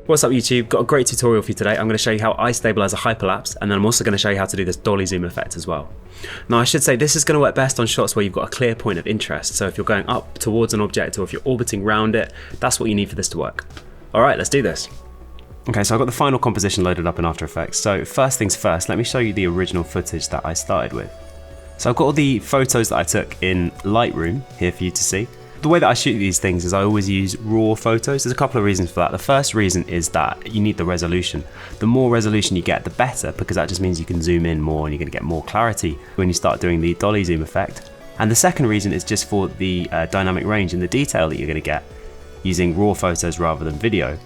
What's up YouTube? Got a great tutorial for you today. I'm going to show you how I stabilize a hyperlapse, and then I'm also going to show you how to do this dolly zoom effect as well. Now I should say this is going to work best on shots where you've got a clear point of interest. So if you're going up towards an object or if you're orbiting around it, that's what you need for this to work. Alright, let's do this. Okay, so I've got the final composition loaded up in After Effects. So first things first, let me show you the original footage that I started with. So I've got all the photos that I took in Lightroom here for you to see. The way that I shoot these things is I always use raw photos. There's a couple of reasons for that. The first reason is that you need the resolution. The more resolution you get, the better, because that just means you can zoom in more and you're going to get more clarity when you start doing the dolly zoom effect. And the second reason is just for the dynamic range and the detail that you're going to get using raw photos rather than video.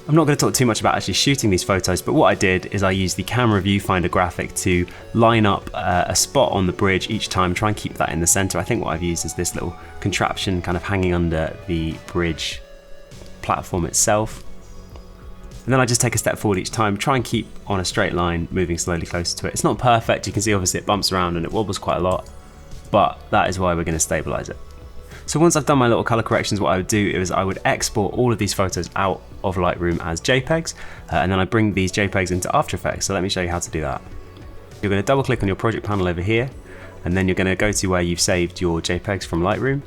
I'm not going to talk too much about actually shooting these photos, but what I did is I used the camera viewfinder graphic to line up a spot on the bridge each time, try and keep that in the center. I think what I've used is this little contraption kind of hanging under the bridge platform itself. And then I just take a step forward each time, try and keep on a straight line, moving slowly closer to it. It's not perfect, you can see obviously it bumps around and it wobbles quite a lot, but that is why we're going to stabilize it. So once I've done my little color corrections, what I would do is I would export all of these photos out of Lightroom as JPEGs, and then I bring these JPEGs into After Effects. So let me show you how to do that. You're going to double click on your project panel over here, and then you're going to go to where you've saved your JPEGs from Lightroom.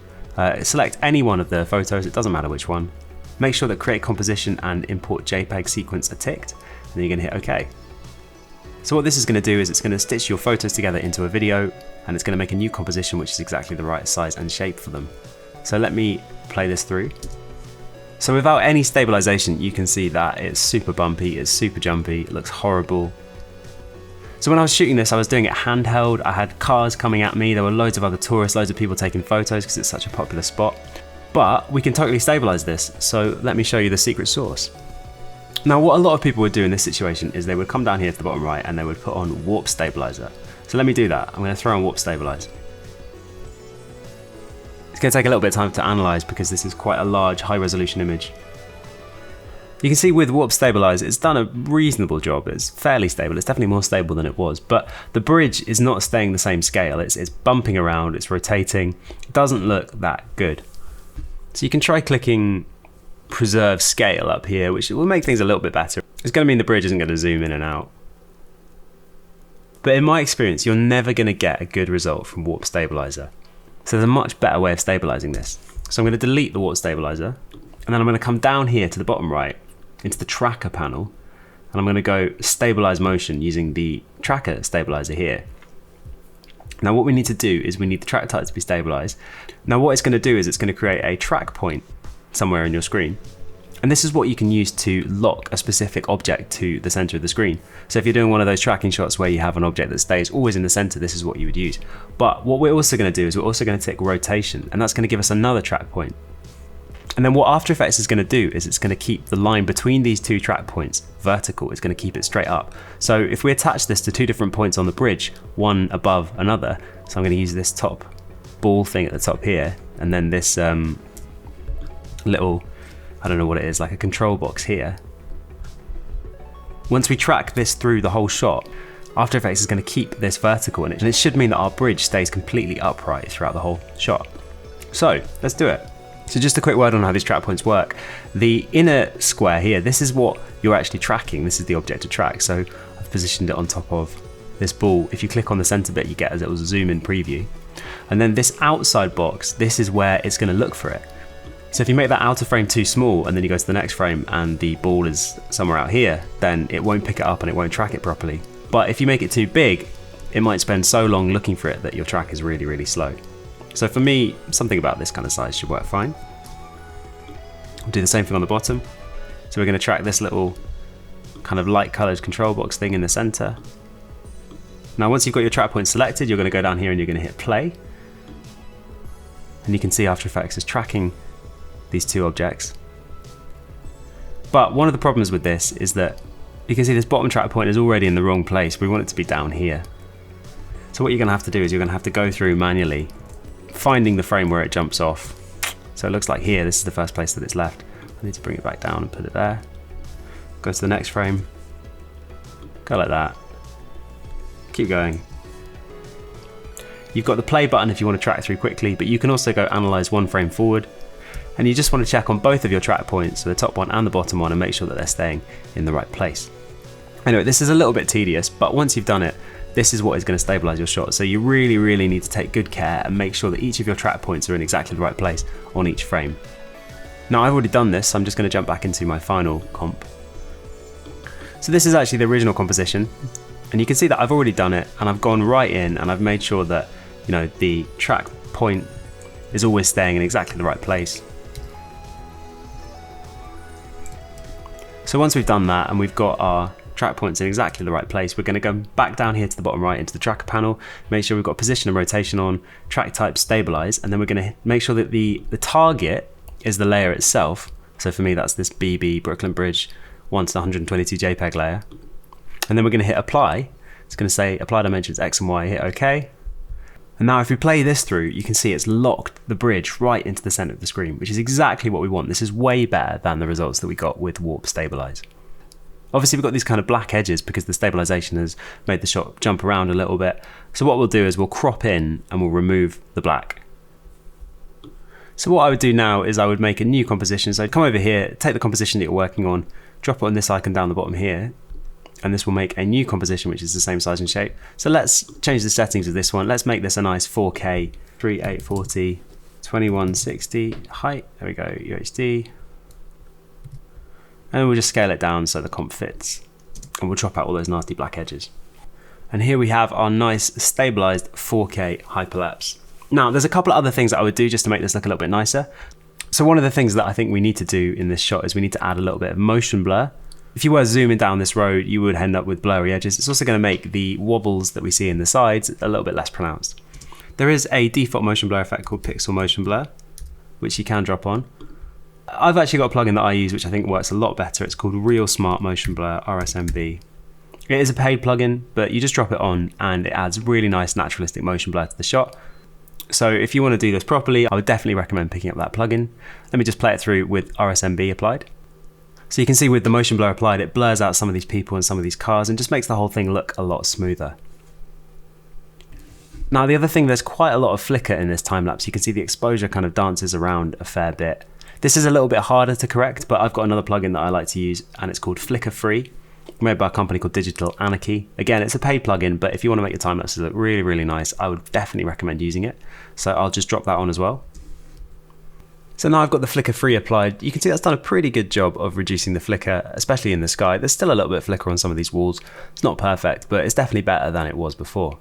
Select any one of the photos, it doesn't matter which one. Make sure that Create Composition and Import JPEG Sequence are ticked, and then you're going to hit OK. So what this is going to do is it's going to stitch your photos together into a video, and it's going to make a new composition which is exactly the right size and shape for them. So let me play this through. So without any stabilization, you can see that it's super bumpy, it's super jumpy, it looks horrible. So when I was shooting this, I was doing it handheld. I had cars coming at me, there were loads of other tourists, loads of people taking photos because it's such a popular spot. But we can totally stabilize this, so let me show you the secret sauce. Now what a lot of people would do in this situation is they would come down here to the bottom right and they would put on warp stabilizer. So let me do that. I'm going to throw on warp stabilize. It's going to take a little bit of time to analyze because this is quite a large high resolution image. You can see with warp stabilize it's done a reasonable job. It's fairly stable, it's definitely more stable than it was, but the bridge is not staying the same scale. It's bumping around, it's rotating, it doesn't look that good. So you can try clicking preserve scale up here, which will make things a little bit better. It's going to mean the bridge isn't going to zoom in and out. But in my experience, you're never going to get a good result from warp stabilizer. So there's a much better way of stabilizing this. So I'm going to delete the warp stabilizer, and then I'm going to come down here to the bottom right into the tracker panel, and I'm going to go stabilize motion using the tracker stabilizer here. Now what we need to do is we need the track type to be stabilized. Now what it's going to do is it's going to create a track point somewhere in your screen. And this is what you can use to lock a specific object to the center of the screen. So if you're doing one of those tracking shots where you have an object that stays always in the center, this is what you would use. But what we're also going to do is we're also going to tick rotation, and that's going to give us another track point. And then what After Effects is going to do is it's going to keep the line between these two track points vertical. It's going to keep it straight up. So if we attach this to two different points on the bridge, one above another, so I'm going to use this top ball thing at the top here, and then this little, I don't know what it is, like a control box here. Once we track this through the whole shot, After Effects is going to keep this vertical in it, and it should mean that our bridge stays completely upright throughout the whole shot. So let's do it. So just a quick word on how these track points work. The inner square here, this is what you're actually tracking. This is the object to track. So I've positioned it on top of this ball. If you click on the center bit, you get a little zoom in preview. And then this outside box, this is where it's going to look for it. So if you make that outer frame too small and then you go to the next frame and the ball is somewhere out here, then it won't pick it up and it won't track it properly. But if you make it too big, it might spend so long looking for it that your track is really, really slow. So for me, something about this kind of size should work fine. We'll do the same thing on the bottom. So we're going to track this little kind of light colored control box thing in the center. Now once you've got your track point selected, you're going to go down here and you're going to hit play. And you can see After Effects is tracking these two objects. But one of the problems with this is that you can see this bottom track point is already in the wrong place. We want it to be down here. So what you're going to have to do is you're going to have to go through manually, finding the frame where it jumps off. So it looks like here, this is the first place that it's left. I need to bring it back down and put it there. Go to the next frame, go like that, keep going. You've got the play button if you want to track through quickly, but you can also go analyze one frame forward. And you just want to check on both of your track points, so the top one and the bottom one, and make sure that they're staying in the right place. Anyway, this is a little bit tedious, but once you've done it, this is what is going to stabilise your shot. So you really need to take good care and make sure that each of your track points are in exactly the right place on each frame. Now I've already done this, so I'm just going to jump back into my final comp. So this is actually the original composition, and you can see that I've already done it, and I've gone right in and I've made sure that, you know, the track point is always staying in exactly the right place. So once we've done that and we've got our track points in exactly the right place, we're going to go back down here to the bottom right into the tracker panel, make sure we've got position and rotation on, track type stabilize, and then we're going to make sure that the target is the layer itself. So for me that's this BB Brooklyn Bridge 1 to 122 JPEG layer. And then we're going to hit apply. It's going to say apply dimensions X and Y, hit OK. And now if we play this through, you can see it's locked the bridge right into the center of the screen, which is exactly what we want. This is way better than the results that we got with warp stabilize. Obviously we've got these kind of black edges because the stabilization has made the shot jump around a little bit. So what we'll do is we'll crop in and we'll remove the black. So what I would do now is I would make a new composition. So I'd come over here, take the composition that you're working on, drop it on this icon down the bottom here, and this will make a new composition which is the same size and shape. So let's change the settings of this one. Let's make this a nice 4K, 3840, 2160 height. There we go, UHD. And we'll just scale it down so the comp fits. And we'll drop out all those nasty black edges. And here we have our nice stabilized 4K hyperlapse. Now, there's a couple of other things that I would do just to make this look a little bit nicer. So one of the things that I think we need to do in this shot is we need to add a little bit of motion blur. If you were zooming down this road, you would end up with blurry edges. It's also going to make the wobbles that we see in the sides a little bit less pronounced. There is a default motion blur effect called pixel motion blur, which you can drop on. I've actually got a plugin that I use which I think works a lot better. It's called Real Smart Motion Blur, RSMB. It is a paid plugin, but you just drop it on and it adds really nice naturalistic motion blur to the shot. So if you want to do this properly, I would definitely recommend picking up that plugin. Let me just play it through with RSMB applied. So you can see with the motion blur applied, it blurs out some of these people and some of these cars and just makes the whole thing look a lot smoother. Now the other thing, there's quite a lot of flicker in this time lapse. You can see the exposure kind of dances around a fair bit. This is a little bit harder to correct, but I've got another plugin that I like to use and it's called Flicker Free, made by a company called Digital Anarchy. Again, it's a paid plugin, but if you want to make your time lapses look really nice, I would definitely recommend using it. So I'll just drop that on as well. So now I've got the Flicker Free applied. You can see that's done a pretty good job of reducing the flicker, especially in the sky. There's still a little bit of flicker on some of these walls. It's not perfect, but it's definitely better than it was before.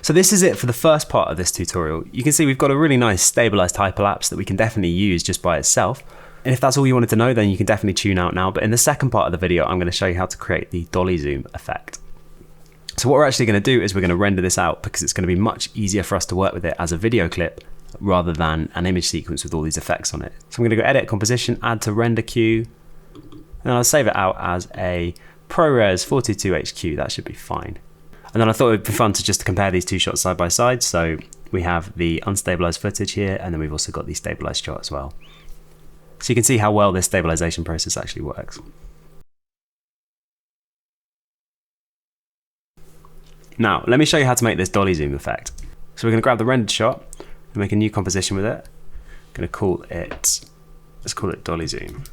So this is it for the first part of this tutorial. You can see we've got a really nice stabilized hyperlapse that we can definitely use just by itself. And if that's all you wanted to know, then you can definitely tune out now. But in the second part of the video, I'm going to show you how to create the dolly zoom effect. So what we're actually going to do is we're going to render this out because it's going to be much easier for us to work with it as a video clip rather than an image sequence with all these effects on it. So I'm going to go edit composition, add to render queue, and I'll save it out as a ProRes 422HQ. That should be fine. And then I thought it would be fun to just compare these two shots side by side. So we have the unstabilized footage here, and then we've also got the stabilized shot as well. So you can see how well this stabilization process actually works. Now, let me show you how to make this dolly zoom effect. So we're going to grab the rendered shot and make a new composition with it. I'm going to call it, let's call it dolly zoom.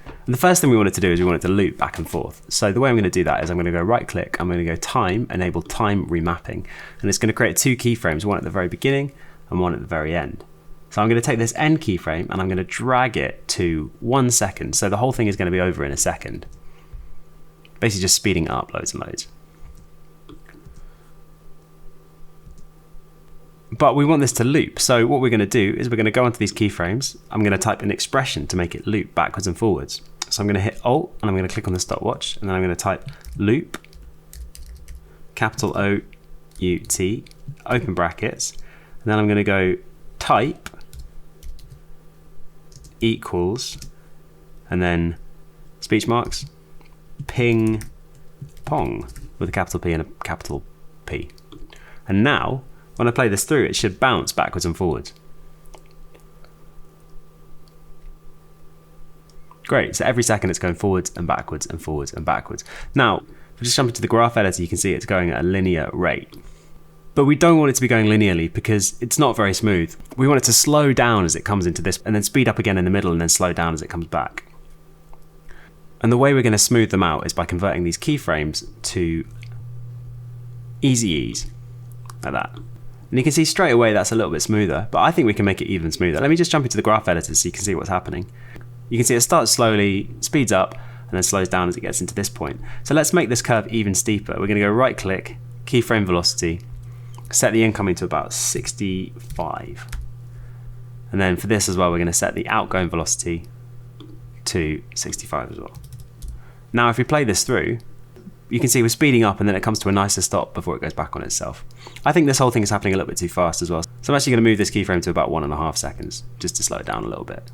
And the first thing we want it to do is we want it to loop back and forth. So the way I'm going to do that is I'm going to go right click, I'm going to go time, enable time remapping, and it's going to create two keyframes, one at the very beginning and one at the very end. So I'm going to take this end keyframe and I'm going to drag it to 1 second. So the whole thing is going to be over in a second. Basically just speeding it up loads and loads. But we want this to loop. So what we're going to do is we're going to go onto these keyframes. I'm going to type an expression to make it loop backwards and forwards. So I'm going to hit Alt and I'm going to click on the stopwatch and then I'm going to type loop, capital O-U-T, open brackets, and then I'm going to go type equals, and then speech marks, ping pong with a capital P and a capital P. And now, when I play this through, it should bounce backwards and forwards. Great, so every second it's going forwards and backwards and forwards and backwards. Now, if we just jump into the graph editor, you can see it's going at a linear rate. But we don't want it to be going linearly because it's not very smooth. We want it to slow down as it comes into this and then speed up again in the middle and then slow down as it comes back. And the way we're going to smooth them out is by converting these keyframes to easy ease, like that. And you can see straight away that's a little bit smoother, but I think we can make it even smoother. Let me just jump into the graph editor so you can see what's happening. You can see it starts slowly, speeds up, and then slows down as it gets into this point. So let's make this curve even steeper. We're going to go right click, keyframe velocity, set the incoming to about 65. And then for this as well, we're going to set the outgoing velocity to 65 as well. Now if we play this through, you can see we're speeding up and then it comes to a nicer stop before it goes back on itself. I think this whole thing is happening a little bit too fast as well. So I'm actually going to move this keyframe to about 1.5 seconds just to slow it down a little bit.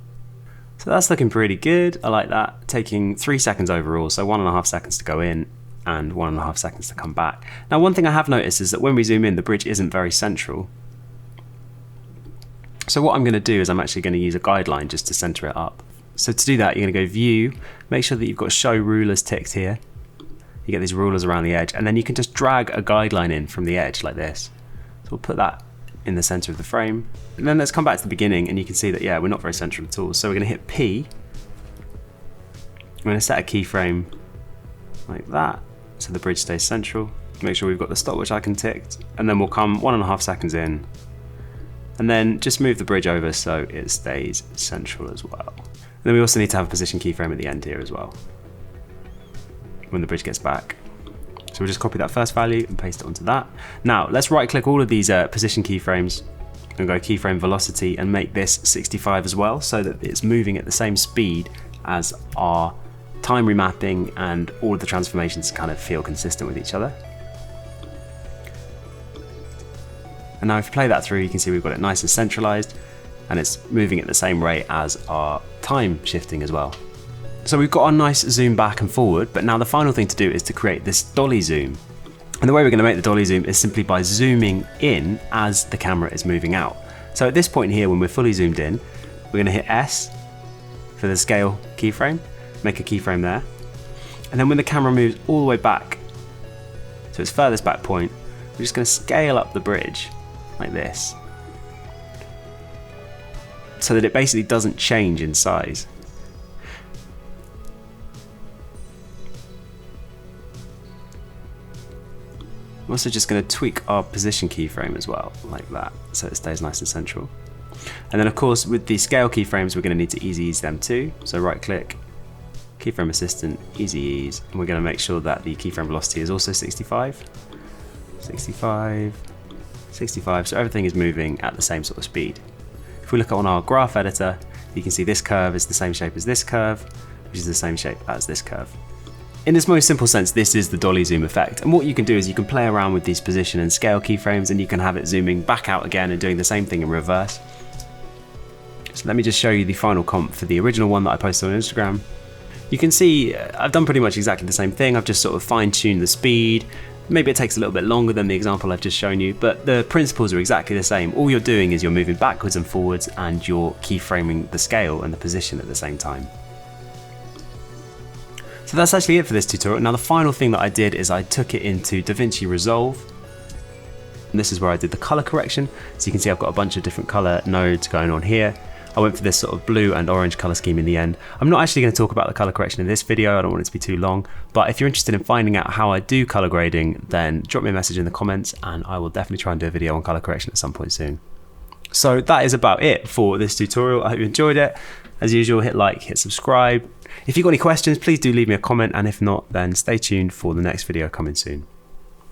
So that's looking pretty good. I like that. Taking 3 seconds overall, so 1.5 seconds to go in and 1.5 seconds to come back. Now one thing I have noticed is that when we zoom in, the bridge isn't very central. So what I'm going to do is I'm actually going to use a guideline just to center it up. So to do that, you're going to go View, make sure that you've got Show Rulers ticked here. You get these rulers around the edge, and then you can just drag a guideline in from the edge like this. So we'll put that in the center of the frame. And then let's come back to the beginning, and you can see that, yeah, we're not very central at all. So we're going to hit P. I'm going to set a keyframe like that, so the bridge stays central. Make sure we've got the stopwatch icon ticked, and then we'll come 1.5 seconds in, and then just move the bridge over so it stays central as well. And then we also need to have a position keyframe at the end here as well, when the bridge gets back. So we'll just copy that first value and paste it onto that. Now let's right click all of these position keyframes and go keyframe velocity and make this 65 as well, so that it's moving at the same speed as our time remapping, and all of the transformations kind of feel consistent with each other. And now if you play that through, you can see we've got it nice and centralized, and it's moving at the same rate as our time shifting as well. So we've got our nice zoom back and forward, but now the final thing to do is to create this dolly zoom. And the way we're going to make the dolly zoom is simply by zooming in as the camera is moving out. So at this point here, when we're fully zoomed in, we're going to hit S for the scale keyframe, make a keyframe there. And then when the camera moves all the way back to its furthest back point, we're just going to scale up the bridge like this, so that it basically doesn't change in size. I'm also just going to tweak our position keyframe as well, like that, so it stays nice and central. And then of course with the scale keyframes, we're going to need to easy ease them too. So right click, keyframe assistant, easy ease, and we're going to make sure that the keyframe velocity is also 65, 65, 65, so everything is moving at the same sort of speed. If we look on our graph editor, you can see this curve is the same shape as this curve, which is the same shape as this curve. In its most simple sense, this is the dolly zoom effect, and what you can do is you can play around with these position and scale keyframes, and you can have it zooming back out again and doing the same thing in reverse. So let me just show you the final comp for the original one that I posted on Instagram. You can see I've done pretty much exactly the same thing. I've just sort of fine-tuned the speed. Maybe it takes a little bit longer than the example I've just shown you, but the principles are exactly the same. All you're doing is you're moving backwards and forwards, and you're keyframing the scale and the position at the same time. So that's actually it for this tutorial. Now the final thing that I did is I took it into DaVinci Resolve. And this is where I did the color correction. So you can see I've got a bunch of different color nodes going on here. I went for this sort of blue and orange color scheme in the end. I'm not actually going to talk about the color correction in this video. I don't want it to be too long, but if you're interested in finding out how I do color grading, then drop me a message in the comments and I will definitely try and do a video on color correction at some point soon. So that is about it for this tutorial. I hope you enjoyed it. As usual, hit like, hit subscribe. If you've got any questions, please do leave me a comment, and if not, then stay tuned for the next video coming soon.